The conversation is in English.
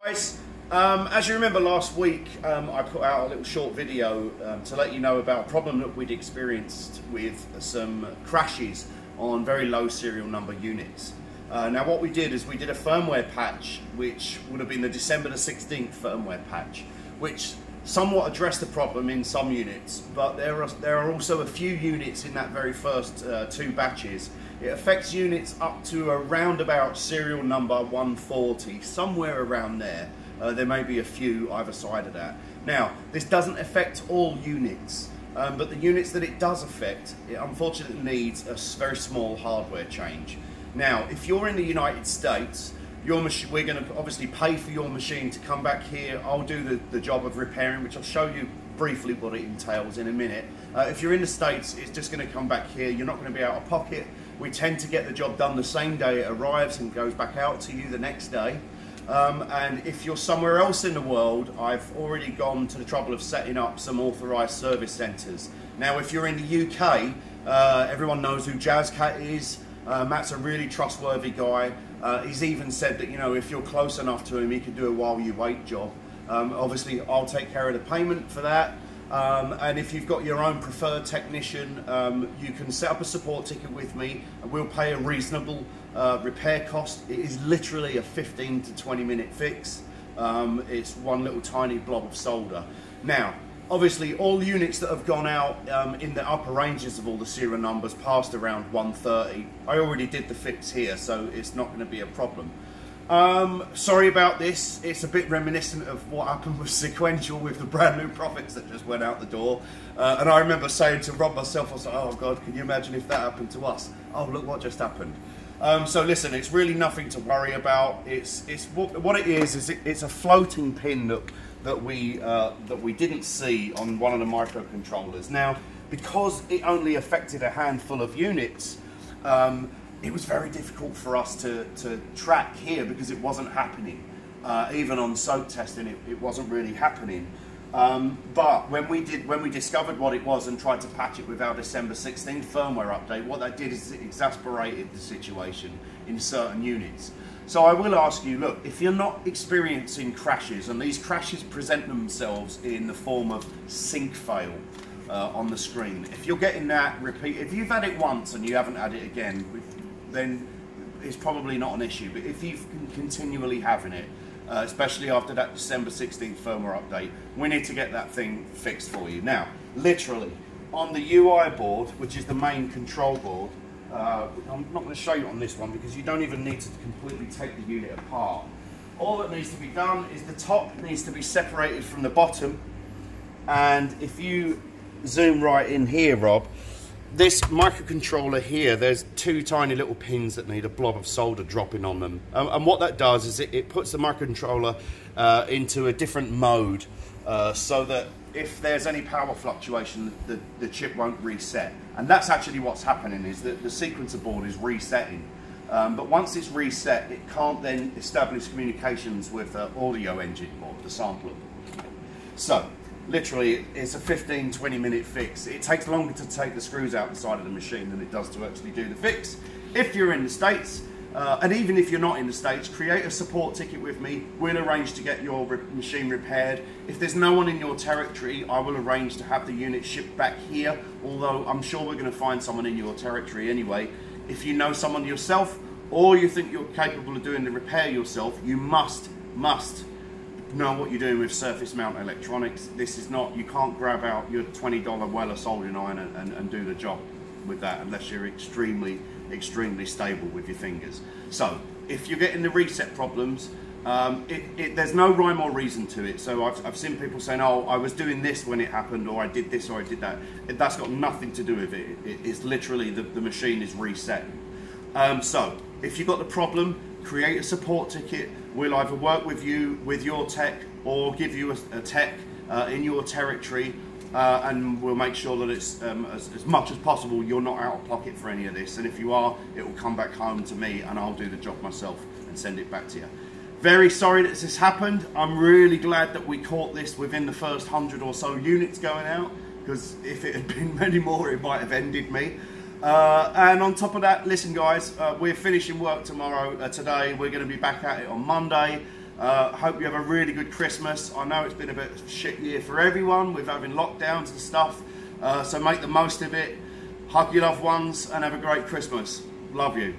Guys, as you remember last week, I put out a little short video to let you know about a problem that we'd experienced with some crashes on very low serial number units. Now what we did is we did a firmware patch, which would have been the December the 16th firmware patch, which somewhat addressed the problem in some units, but there are also a few units in that very first two batches. It affects units up to around about serial number 140, somewhere around there. There may be a few either side of that. Now, this doesn't affect all units, but the units that it does affect, it unfortunately needs a very small hardware change. Now, if you're in the United States, we're going to obviously pay for your machine to come back here. I'll do the job of repairing, which I'll show you briefly what it entails in a minute. If you're in the States, it's just going to come back here. You're not going to be out of pocket. We tend to get the job done the same day it arrives and goes back out to you the next day. And if you're somewhere else in the world, I've already gone to the trouble of setting up some authorised service centres. Now, if you're in the UK, everyone knows who Jazzcat is. Matt's a really trustworthy guy. He's even said that, you know, if you're close enough to him, he can do a while you wait job. Obviously, I'll take care of the payment for that. And if you've got your own preferred technician, you can set up a support ticket with me and we'll pay a reasonable repair cost. It is literally a 15 to 20 minute fix. It's one little tiny blob of solder. Now, obviously all units that have gone out in the upper ranges of all the serial numbers past around 130, I already did the fix here, so it's not going to be a problem. Sorry about this. It's a bit reminiscent of what happened with Sequential with the brand new profits that just went out the door. And I remember saying to Rob myself, I was like, oh God, can you imagine if that happened to us? Oh, look what just happened. So listen, it's really nothing to worry about. It's what it is it's a floating pin that we didn't see on one of the microcontrollers. Now, because it only affected a handful of units, it was very difficult for us to track here because it wasn't happening. Even on soak testing, it wasn't really happening. But when we discovered what it was and tried to patch it with our December 16th firmware update, what that did is it exasperated the situation in certain units. So I will ask you, look, if you're not experiencing crashes, and these crashes present themselves in the form of sync fail on the screen, if you're getting that repeat, if you've had it once and you haven't had it again, then it's probably not an issue. But if you've been continually having it, especially after that December 16th firmware update, we need to get that thing fixed for you. Now, literally, on the UI board, which is the main control board, I'm not going to show you on this one because you don't even need to completely take the unit apart. All that needs to be done is the top needs to be separated from the bottom, and if you zoom right in here, Rob, this microcontroller here, there's two tiny little pins that need a blob of solder dropping on them. And what that does is it puts the microcontroller into a different mode so that if there's any power fluctuation, the chip won't reset. And that's actually what's happening, is that the sequencer board is resetting. But once it's reset, it can't then establish communications with the audio engine board, the sampler. So, literally, it's a 15-20 minute fix. It takes longer to take the screws out the side of the machine than it does to actually do the fix. If you're in the States, and even if you're not in the States, create a support ticket with me. We'll arrange to get your machine repaired. If there's no one in your territory, I will arrange to have the unit shipped back here, although I'm sure we're going to find someone in your territory anyway. If you know someone yourself, or you think you're capable of doing the repair yourself, you must know what you're doing with surface mount electronics. This is not, you can't grab out your $20 Weller soldering iron and do the job with that unless you're extremely stable with your fingers. So if you're getting the reset problems, there's no rhyme or reason to it. So I've seen people saying, oh, I was doing this when it happened, or I did this or I did that. That's got nothing to do with it. It's literally the machine is resetting. So if you've got the problem, create a support ticket. We'll either work with you with your tech or give you a tech in your territory, and we'll make sure that it's as much as possible you're not out of pocket for any of this. And if you are, it will come back home to me and I'll do the job myself and send it back to you. Very sorry that this happened. I'm really glad that we caught this within the first 100 or so units going out, because if it had been many more, it might have ended me. And on top of that, listen guys, we're finishing work today. We're going to be back at it on Monday. Hope you have a really good Christmas. I know it's been a bit of a shit year for everyone with having lockdowns and stuff, so make the most of it. Hug your loved ones and have a great Christmas. Love you.